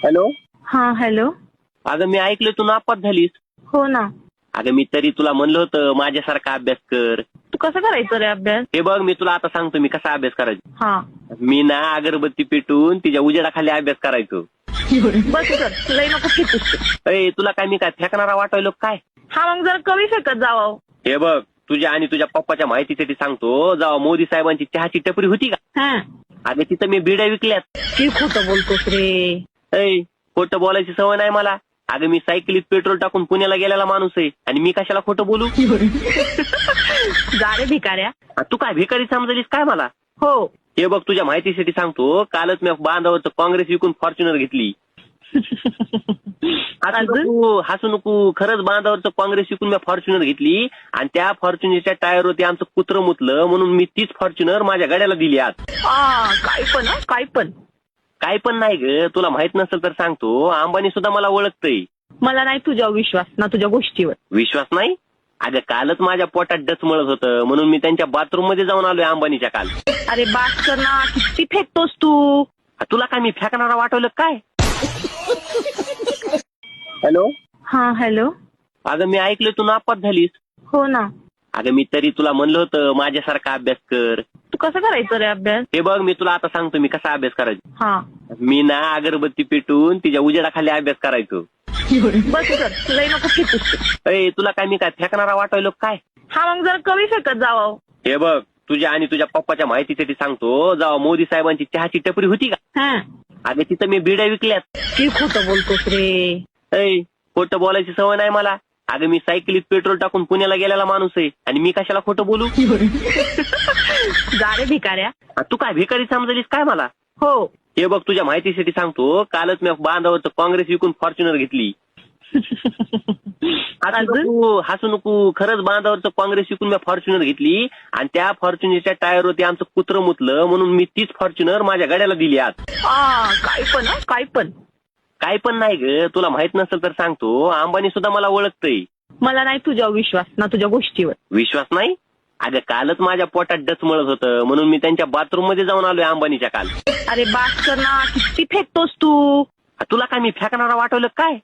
Hello. हा hello. अगं मी ऐकलं तू नापास झालीस. हो ना. अगं मी तरी तुला म्हणलं होतं माझ्यासारखा अभ्यास कर. तू कसं करायचं रे अभ्यास? हे बघ मी तुला आता सांगतो मी कसा अभ्यास करायचो. हा मी ना अगरबत्ती पेटून तिच्या उजेडाखाली अभ्यास करायचो. बस कर लई नको फेकूस. तुला काय मी काय फेकणारा वाटायलो काय? हा मग जरा कमी फेकत जावं. हे बघ तुझ्या आणि तुझ्या पप्पाच्या माहितीसाठी सांगतो. जेव्हा मोदी साहेबांची चहाची टपरी होती का, हा अगं तिथं मी बिड्या विकल्यात. की खोटं बोलतोस रे? खोटं बोलायची सवय नाही मला. अगं मी सायकलीत पेट्रोल टाकून पुण्याला गेलेला माणूस आहे आणि मी कशाला खोटं बोलू? जा रे भिकाऱ्या. तू काय भिकारी समजलीस काय मला? हो. हे बघ तुझ्या माहितीसाठी सांगतो. कालच मी बांधावरचं काँग्रेस विकून फॉर्च्युनर घेतली. हसू नको खरंच बांधावरचं काँग्रेस विकून मी फॉर्च्युनर घेतली आणि त्या फॉर्च्युनरच्या टायरवरती आमचं कुत्रं मुतलं म्हणून मी तीच फॉर्च्युनर माझ्या गाड्याला दिली आज. काय पण नाही ग. तुला माहित नसेल तर सांगतो. अंबानी सुद्धा मला ओळखतय. मला नाही तुझ्यावर विश्वास ना तुझ्या गोष्टीवर. विश्वास नाही? अगं कालच माझ्या पोटात डचमळत होतं म्हणून मी त्यांच्या बाथरूम मध्ये जाऊन आलोय अंबानीच्या काल. अरे बास कर ना. किती फेकतोस तू? तुला काय मी फेकणारा वाटवलं काय? हॅलो. हा हॅलो. अगं मी ऐकलं तू नापास झालीस. हो ना. अगं मी तरी तुला म्हणलं होतं माझ्यासारखा अभ्यास कर. तू कसं करायचं रे अभ्यास? हे बघ मी तुला आता सांगतो मी कसा अभ्यास करायचो. हा मी ना अगरबत्ती पेटून तिच्या उजेडाखाली अभ्यास करायचो. बस कर लई नको फेकूस. तुला काय मी काय फेकणारा वाटायलो काय? हा मग जरा कमी फेकत जावं. हे बघ तुझ्या आणि तुझ्या पप्पाच्या माहितीसाठी सांगतो. जेव्हा मोदी साहेबांची चहाची टपरी होती का, हा अगं तिथं मी बिड्या विकल्यात. की खोटं बोलतोस रे? खोटं बोलायची सवय नाही मला. अगं मी सायकलीत पेट्रोल टाकून पुण्याला गेलेला माणूस आहे आणि मी कशाला खोटं बोलू? जा रे भिकाऱ्या. तू काय भिकारी समजलीस काय मला? हो. हे बघ तुझ्या माहितीसाठी सांगतो. कालच मी बांधावरचं काँग्रेस विकून फॉर्च्युनर घेतली. हसू नको खरंच बांधावरचं काँग्रेस विकून मी फॉर्च्युनर घेतली आणि त्या फॉर्च्युनरच्या टायरवरती आमचं कुत्रं मुतलं म्हणून मी तीच फॉर्च्युनर माझ्या गाड्याला दिली आज. काय पण नाही ग. तुला माहित नसेल तर सांगतो. अंबानी सुद्धा मला ओळखतय. मला नाही तुझ्यावर विश्वास ना तुझ्या गोष्टीवर. विश्वास नाही? अगं कालच माझ्या पोटात डचमळत होतं म्हणून मी त्यांच्या बाथरूम मध्ये जाऊन आलोय अंबानीच्या काल. अरे बास कर ना. किती फेकतोस तू? तुला काय मी फेकणारा वाटवलं काय?